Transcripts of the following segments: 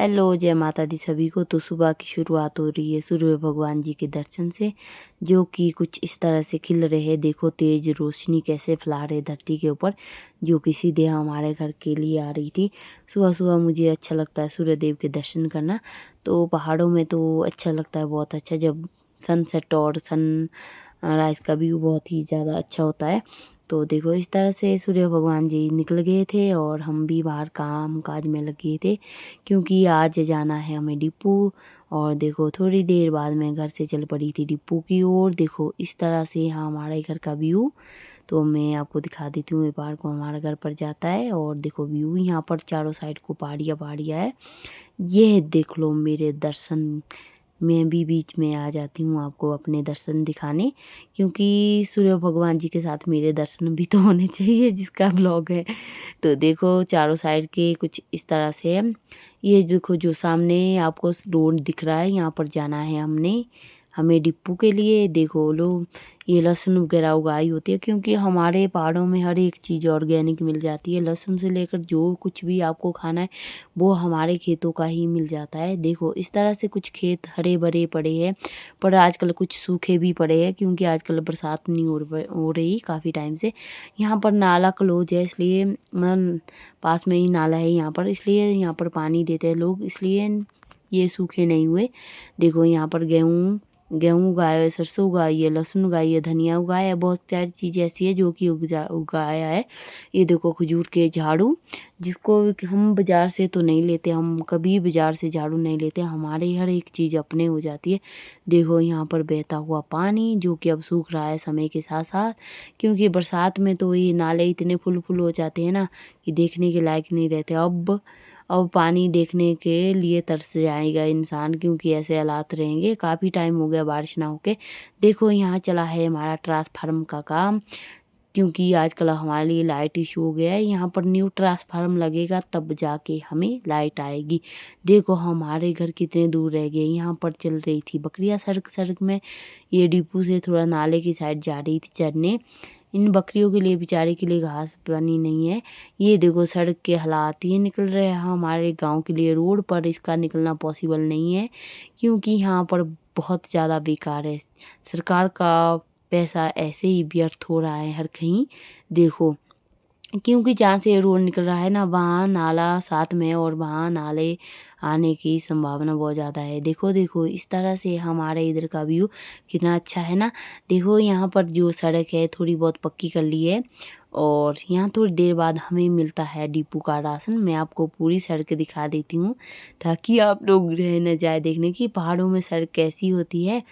Hello, जय माता दी सभी को। तो सुबह की शुरुआत हो रही है सूर्य भगवान जी के दर्शन से, जो कि कुछ इस तरह से खिल रहे हैं। देखो तेज रोशनी कैसे फैला रहे धरती के ऊपर, जो कि सीधे हमारे घर के लिए आ रही थी। सुबह सुबह मुझे अच्छा लगता है सूर्य देव के दर्शन करना। तो पहाड़ों में तो अच्छा लगता है, बहुत अच्छा, जब सनसेट और सन राइज का व्यू बहुत ही ज़्यादा अच्छा होता है। तो देखो इस तरह से सूर्य भगवान जी निकल गए थे और हम भी बाहर काम काज में लगे थे, क्योंकि आज जाना है हमें डिपू। और देखो थोड़ी देर बाद मैं घर से चल पड़ी थी डिपू की ओर। देखो इस तरह से यहाँ हमारे घर का व्यू, तो मैं आपको दिखा देती हूँ। ये पार्क को हमारे घर पर जाता है और देखो व्यू यहाँ पर चारों साइड को पहाड़ियाँ पहाड़ियाँ है। ये देख लो मेरे दर्शन, मैं भी बीच में आ जाती हूँ आपको अपने दर्शन दिखाने, क्योंकि सूर्य भगवान जी के साथ मेरे दर्शन भी तो होने चाहिए जिसका ब्लॉग है। तो देखो चारों साइड के कुछ इस तरह से है। ये देखो जो सामने आपको रोड दिख रहा है, यहाँ पर जाना है हमें डिप्पू के लिए। देखो लोग ये लहसुन वगैरह उगाई होती है, क्योंकि हमारे पहाड़ों में हर एक चीज़ ऑर्गेनिक मिल जाती है। लहसुन से लेकर जो कुछ भी आपको खाना है वो हमारे खेतों का ही मिल जाता है। देखो इस तरह से कुछ खेत हरे भरे पड़े हैं, पर आजकल कुछ सूखे भी पड़े हैं, क्योंकि आजकल बरसात नहीं हो रही काफ़ी टाइम से। यहाँ पर नाला क्लोज है, इसलिए पास में ही नाला है यहाँ पर, इसलिए यहाँ पर पानी देते हैं लोग, इसलिए ये सूखे नहीं हुए। देखो यहाँ पर गेहूँ गेहूँ उगाया है, सरसों उगाई है, लहसुन उगाई है, धनिया उगाया है, बहुत सारी चीज़ें ऐसी है जो कि उगाया है। ये देखो खजूर के झाड़ू, जिसको हम बाज़ार से तो नहीं लेते, हम कभी बाज़ार से झाड़ू नहीं लेते, हमारे हर एक चीज़ अपने हो जाती है। देखो यहाँ पर बहता हुआ पानी, जो कि अब सूख रहा है समय के साथ साथ, क्योंकि बरसात में तो ये नाले इतने फुल फुल हो जाते हैं ना कि देखने के लायक नहीं रहते। अब पानी देखने के लिए तरस जाएगा इंसान, क्योंकि ऐसे हालात रहेंगे। काफ़ी टाइम हो गया बारिश ना होके। देखो यहाँ चला है हमारा ट्रांसफार्म का काम, क्योंकि आजकल हमारे लिए लाइट इशू हो गया है। यहाँ पर न्यू ट्रांसफार्म लगेगा तब जाके हमें लाइट आएगी। देखो हमारे घर कितने दूर रह गए। यहाँ पर चल रही थी बकरियाँ सड़क सड़क में, ये डिपू से थोड़ा नाले की साइड जा रही थी चरने। इन बकरियों के लिए बेचारे के लिए घास पानी नहीं है। ये देखो सड़क के हालात ये निकल रहे हैं हमारे गांव के लिए। रोड पर इसका निकलना पॉसिबल नहीं है, क्योंकि यहाँ पर बहुत ज़्यादा बेकार है। सरकार का पैसा ऐसे ही व्यर्थ हो रहा है हर कहीं। देखो क्योंकि जहाँ से रोड निकल रहा है ना, वहाँ नाला साथ में है, और वहाँ नाले आने की संभावना बहुत ज़्यादा है। देखो देखो इस तरह से हमारे इधर का व्यू कितना अच्छा है ना। देखो यहाँ पर जो सड़क है थोड़ी बहुत पक्की कर ली है, और यहाँ थोड़ी देर बाद हमें मिलता है डिपू का राशन। मैं आपको पूरी सड़क दिखा देती हूँ, ताकि आप लोग रह न जाए देखने की पहाड़ों में सड़क कैसी होती है,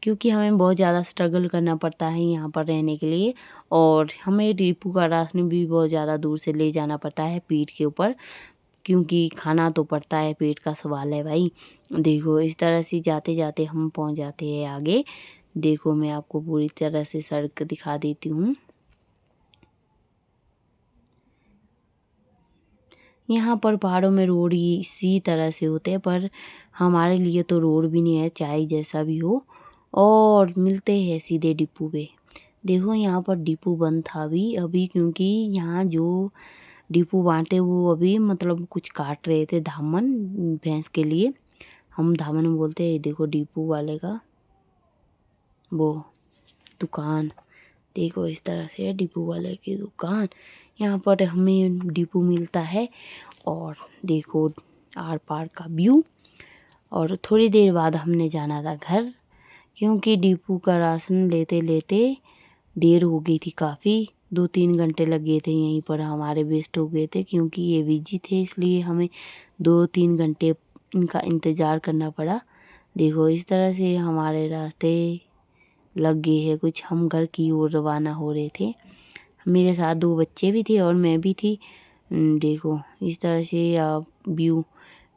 क्योंकि हमें बहुत ज़्यादा स्ट्रगल करना पड़ता है यहाँ पर रहने के लिए। और हमें डिपू का राशन भी बहुत ज़्यादा दूर से ले जाना पड़ता है पीठ के ऊपर, क्योंकि खाना तो पड़ता है, पेट का सवाल है भाई। देखो इस तरह से जाते जाते हम पहुंच जाते हैं आगे। देखो मैं आपको पूरी तरह से सड़क दिखा देती हूँ। यहाँ पर पहाड़ों में रोड ही इसी तरह से होते हैं, पर हमारे लिए तो रोड भी नहीं है, चाहे जैसा भी हो। और मिलते हैं सीधे डिपू पे। देखो यहाँ पर डिपो बंद था अभी, क्योंकि यहाँ जो डिपो बांटे वो अभी मतलब कुछ काट रहे थे धामन भैंस के लिए, हम धामन बोलते हैं। देखो डिपो वाले का वो दुकान, देखो इस तरह से डिपो वाले की दुकान। यहाँ पर हमें डिपो मिलता है, और देखो आर पार का व्यू। और थोड़ी देर बाद हमने जाना था घर, क्योंकि डिपो का राशन लेते लेते देर हो गई थी काफ़ी। 2-3 घंटे लग गए थे यहीं पर हमारे, वेस्ट हो गए थे, क्योंकि ये बिजी थे, इसलिए हमें 2-3 घंटे इनका इंतज़ार करना पड़ा। देखो इस तरह से हमारे रास्ते लग गए हैं कुछ, हम घर की ओर रवाना हो रहे थे। मेरे साथ 2 बच्चे भी थे और मैं भी थी। देखो इस तरह से आप व्यू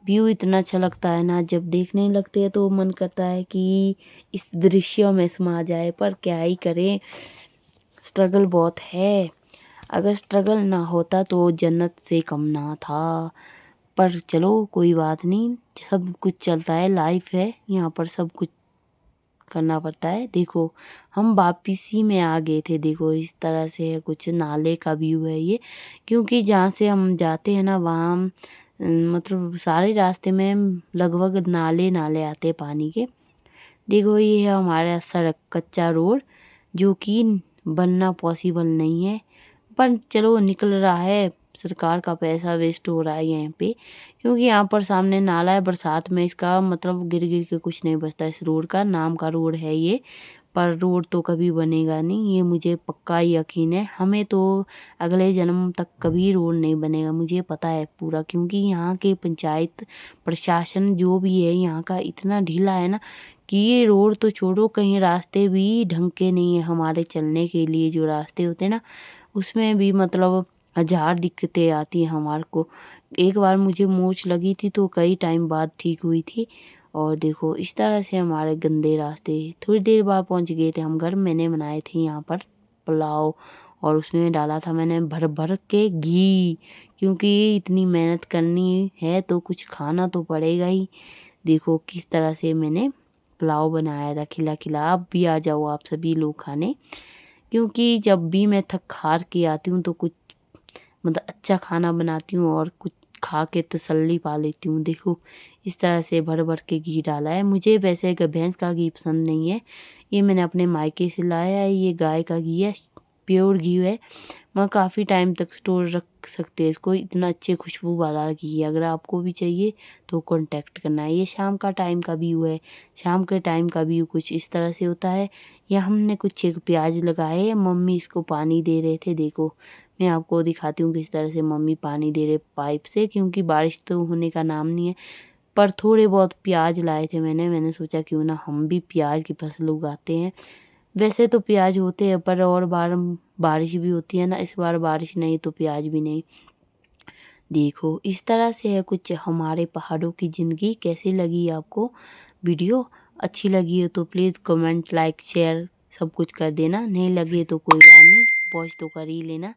व्यू इतना अच्छा लगता है ना, जब देखने लगते हैं तो मन करता है कि इस दृश्य में समा जाए, पर क्या ही करें, स्ट्रगल बहुत है। अगर स्ट्रगल ना होता तो जन्नत से कम ना था। पर चलो कोई बात नहीं, सब कुछ चलता है, लाइफ है, यहाँ पर सब कुछ करना पड़ता है। देखो हम वापिसी में आ गए थे। देखो इस तरह से है कुछ नाले का व्यू है ये, क्योंकि जहाँ से हम जाते हैं ना वहाँ मतलब सारे रास्ते में लगभग नाले नाले आते पानी के। देखो ये है हमारा सड़क कच्चा रोड जो कि बनना पॉसिबल नहीं है, पर चलो निकल रहा है। सरकार का पैसा वेस्ट हो रहा है यहाँ पे, क्योंकि यहाँ पर सामने नाला है। बरसात में इसका मतलब गिर गिर के कुछ नहीं बचता। इस रोड का नाम का रोड है ये, पर रोड तो कभी बनेगा नहीं, ये मुझे पक्का यकीन है। हमें तो अगले जन्म तक कभी रोड नहीं बनेगा, मुझे पता है पूरा। क्योंकि यहाँ के पंचायत प्रशासन जो भी है यहाँ का इतना ढीला है ना कि ये रोड तो छोड़ो, कहीं रास्ते भी ढंग के नहीं है। हमारे चलने के लिए जो रास्ते होते हैं ना, उसमें भी मतलब हजार दिक्कतें आती हैं हमारे को। एक बार मुझे मोच लगी थी तो कई टाइम बाद ठीक हुई थी। और देखो इस तरह से हमारे गंदे रास्ते। थोड़ी देर बाद पहुंच गए थे हम घर। मैंने बनाए थे यहाँ पर पुलाव, और उसमें डाला था मैंने भर भर के घी, क्योंकि इतनी मेहनत करनी है तो कुछ खाना तो पड़ेगा ही। देखो किस तरह से मैंने पुलाव बनाया था खिला खिला। आप भी आ जाओ आप सभी लोग खाने, क्योंकि जब भी मैं थक हार के आती हूँ तो कुछ मतलब अच्छा खाना बनाती हूँ और कुछ खा के तसल्ली पा लेती हूँ। देखो इस तरह से भर भर के घी डाला है। मुझे वैसे भैंस का घी पसंद नहीं है, ये मैंने अपने मायके से लाया है। ये गाय का घी है, प्योर घी है। मैं काफ़ी टाइम तक स्टोर रख सकते हैं इसको, इतना अच्छे खुशबू वाला घी है। अगर आपको भी चाहिए तो कांटेक्ट करना है। ये शाम का टाइम का व्यू है। शाम के टाइम का व्यू कुछ इस तरह से होता है। या हमने कुछ एक प्याज लगाए हैं, मम्मी इसको पानी दे रहे थे। देखो मैं आपको दिखाती हूँ किस तरह से मम्मी पानी दे रहे पाइप से, क्योंकि बारिश तो होने का नाम नहीं है। पर थोड़े बहुत प्याज लाए थे मैंने सोचा क्यों ना हम भी प्याज की फसल उगाते हैं। वैसे तो प्याज होते हैं, पर और बार बारिश भी होती है ना, इस बार बारिश नहीं तो प्याज भी नहीं। देखो इस तरह से है कुछ हमारे पहाड़ों की ज़िंदगी। कैसी लगी आपको वीडियो? अच्छी लगी हो तो प्लीज़ कमेंट लाइक शेयर सब कुछ कर देना। नहीं लगे तो कोई बात नहीं, वॉच तो कर ही लेना।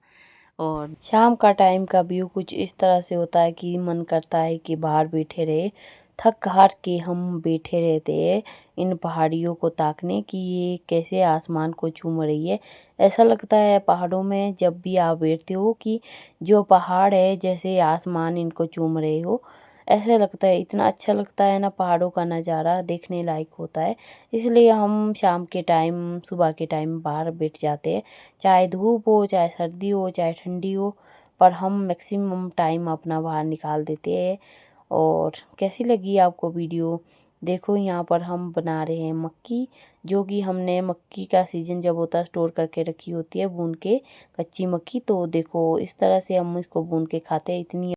और शाम का टाइम का व्यू कुछ इस तरह से होता है कि मन करता है कि बाहर बैठे रहे। थक हार के हम बैठे रहते हैं इन पहाड़ियों को ताकने कि ये कैसे आसमान को चूम रही है। ऐसा लगता है पहाड़ों में जब भी आप बैठते हो कि जो पहाड़ है जैसे आसमान इनको चूम रहे हो, ऐसे लगता है। इतना अच्छा लगता है ना, पहाड़ों का नज़ारा देखने लायक होता है। इसलिए हम शाम के टाइम सुबह के टाइम बाहर बैठ जाते हैं, चाहे धूप हो चाहे सर्दी हो चाहे ठंडी हो, पर हम मैक्सिमम टाइम अपना बाहर निकाल देते हैं। और कैसी लगी आपको वीडियो? देखो यहाँ पर हम बना रहे हैं मक्की, जो कि हमने मक्की का सीज़न जब होता है स्टोर करके रखी होती है भून के, कच्ची मक्की। तो देखो इस तरह से हम इसको भून के खाते हैं। इतनी